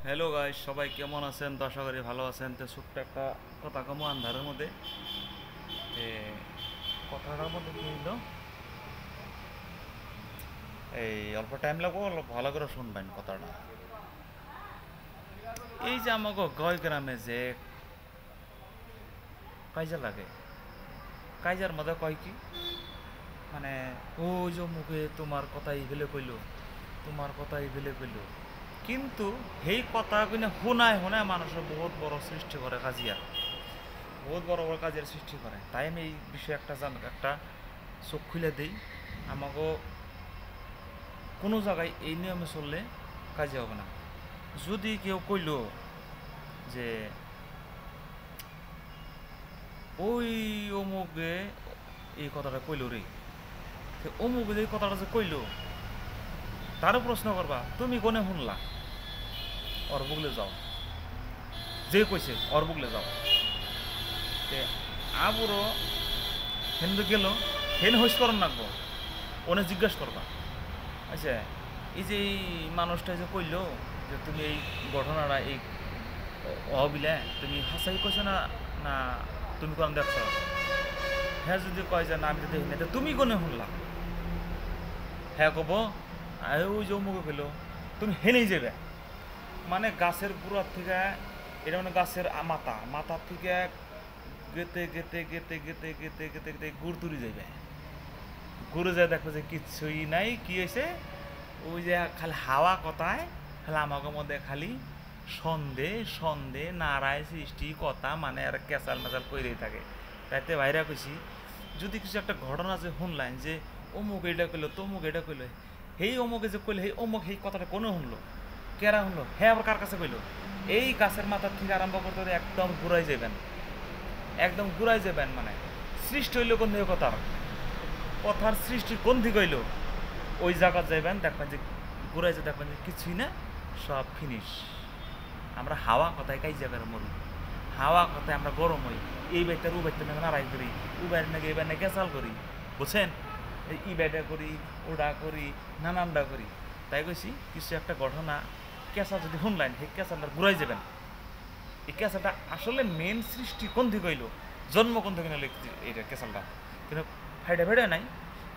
Hello guys, সবাই কেমন আছেন? তো আশা করি ভালো আছেন। তো ছোট্ট একটা কথা কমো আন্ধারের মধ্যে। এ, কথাটার মধ্যে কি হইলো, এই অল্প টাইম লাগবো, অল্প ভালো করে শুনবেন কথাটা। এই যে আমাকে গয় গ্রামে যে কাইজা লাগে, কাইজার মধ্যে কয় কি মানে, ওই যে মুখে তোমার কথাই ফেলে কইলো, তোমার কথাই ফেলে কইলো, কিন্তু সেই কথা কিনে শুনায় শুনায় মানুষের বহুত বড় সৃষ্টি করে কাজিয়া, বহুত বড় বড় কাজের সৃষ্টি করে। তাই আমি এই বিষয়ে একটা চোখ খুলে দিই। আমাকে কোনো জায়গায় এই নিয়মে চললে কাজে হবে না। যদি কেউ কইল যে ওই অমুকে এই কথাটা কইল রে, অমুকে যে এই কথাটা যে কইল, তারও প্রশ্ন করবা তুমি কোনে শুনলা, ওর বুকলে যাও, যে কইছে ওর বুকলে যাও। তে আবুরও হেন গেল, হেন হইস করন রাখবো, ওনে জিজ্ঞাসা করবা আচ্ছা এই যে এই মানুষটা যে কইলো যে তুমি এই ঘটনাটা এই অবিলে তুমি হাসাই কইছো না, না তুমি কোন দেখছো। হ্যাঁ যদি কয় যে না আমি তো দেখি না, তুমি কোনে শুনলা, হ্যাঁ কব ওই যে অমুকে কইলো, তুমি হেনেই যাবে। মানে গাছের গুড়ার থেকে, এটা মানে গাছের মাথার থেকে গেতে গেতে গেতে গেতে গেতে গেতে গেতে গুড় তুলি যাইবে। গুড়ে যায় দেখো যে কিচ্ছুই নাই, কি হয়েছে ওই যে খালি হাওয়া কথায় খালি আমাকে মধ্যে খালি সন্দেহ সন্দেহ নাড়ায় সৃষ্টি কথা, মানে আর কেঁচাল মেচাল করেই থাকে। তাইতে বাইরে কইছি যদি কিছু একটা ঘটনা যে শুনলেন যে অমুক এটা কইলো তমুক এটা কইলো, সেই অমুকে যে কইলো সেই অমুক সেই কথাটা কোনো শুনলো, কেরা শুনলো, হ্যাঁ আবার কার কাছে কইলো। এই গাছের মাথার থেকে আরম্ভ করতে একদম ঘুরাই যাবেন, একদম ঘুরাই যাবেন। মানে সৃষ্টি হইলো কোন দিকে কথার, কথার সৃষ্টি কোন দিকে হইলো, ওই জায়গা যাইবেন দেখবেন যে ঘুরাই যে দেখবেন যে কিছুই না, সব ফিনিশ। আমরা হাওয়া কথায় কাই জায়গায় মরি, হাওয়া কথায় আমরা গরম হই, এই বাইটার ও বাইটার নাকি নাড়াই করি, ও বাইরের নাকি এই বাইর নাকি কেঁচাল করি, বুঝছেন? ই বাইটা করি, ওডা করি, নানানটা করি। তাই কইছি কিছু একটা ঘটনা কেঁচা যদি শুনলেন, সেই কেঁচালটা ঘুরাই যাবেন। এই কেঁচালটা আসলে মেন সৃষ্টি কোন দিকে হইলো, জন্ম কোন থেকে নিল এইটা কেঁচালটা, কিন্তু ফাইডা ফাইডা নাই।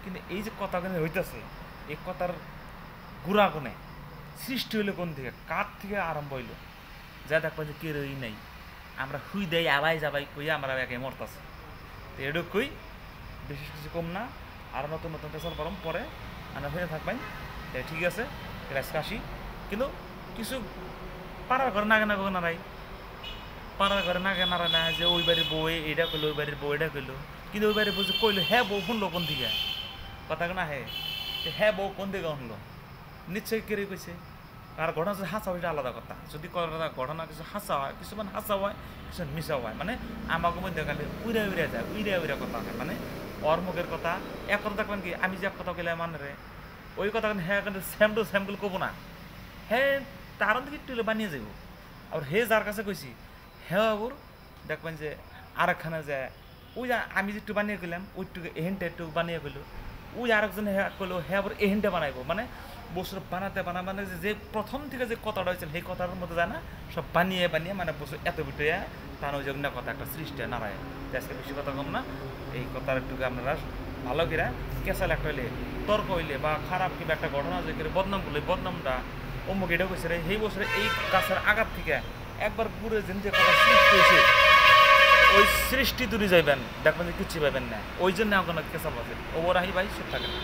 কিন্তু এই যে কথাগুলো হইতেছে, এই কথার গুড়া কোনে সৃষ্টি হইলো কোন থেকে, কার থেকে আরম্ভ হইলো, যা দেখবা যে কেরই নাই, আমরা হুই দেই আবাই যাবাই কইয়া আমরা একে মরতাছি। তো এডুক কই, বিশেষ কিছু কম না, আর নতুন নতুন পেশাল পারম পরে আমরা হয়ে থাকবেন। ঠিক আছে, এটা আসি। কিন্তু কিছু পাড়ার ঘরে নাগে নাগে নাড়াই, পাড়ার ঘরে নাগে নাড়ায় না যে ওই বাড়ির বউ এটা কইলো, ওই বাড়ির বউ এটা কইলো, কিন্তু ওই বাড়ির বউ যে কইলো হ্যাঁ বউ শুনলো কোন থেকে, কথা না হে, হ্যাঁ বউ কোন দিকে শুনলো, নিশ্চয়ই কেড়ে কইছে। আর ঘটনা যদি হাসা হয় এটা আলাদা কথা, যদি ঘটনা কিছু হাসা হয়, কিছুমান হাসা হয়, কিছু মিশা হয়, মানে আমাকে মধ্যে খালি উইরা উইরা যায়, উইরা উইরা কথা হয়, মানে ওর মুখের কথা এক কথা দেখবেন কি আমি যে এক কথা কইলে মানে রে ওই কথা কিন্তু হ্যাঁ কিন্তু সেম টু সেম কব না, হ্যাঁ তার দিকে একটু বানিয়ে যাব। আর হে যার কাছে কইছি হ্যাঁ বাবুর দেখবেন যে আরেকখানে যায়, ওই যে আমি যেটু বানিয়ে কইলাম ওইটুকু এহেনটা একটু বানিয়ে কইলো, ওই আরেকজন হ্যাঁ কইলো হ্যাঁ আবার এহেনটা বানাইবো, মানে বছর বানাতে বানাতে যে প্রথম থেকে যে কথাটা হয়েছিল সেই কথার মধ্যে যায় না, সব বানিয়ে বানিয়ে মানে বছর এত বিটে তার ওই জন্য কথা একটা সৃষ্টি নাড়ায়। আজকে বেশি কথা কম না, এই কথার একটু আপনারা ভালো করে কেঁচাল একটা হইলে তর্ক হইলে বা খারাপ কিংবা একটা ঘটনা যে করে বদনাম করলে, বদনামটা অমুক এটা কইছে রে সেই বছরে এই গাছের আঘাত থেকে একবার ঘুরে যেন যে কথা সৃষ্টি হয়েছে, ওই সৃষ্টি দূরে যাইবেন দেখবেন যে কিচ্ছু পাইবেন না। ওই জন্য আপনার কেঁচাল বাজে ওবর আহি ভাই সব থাকে না।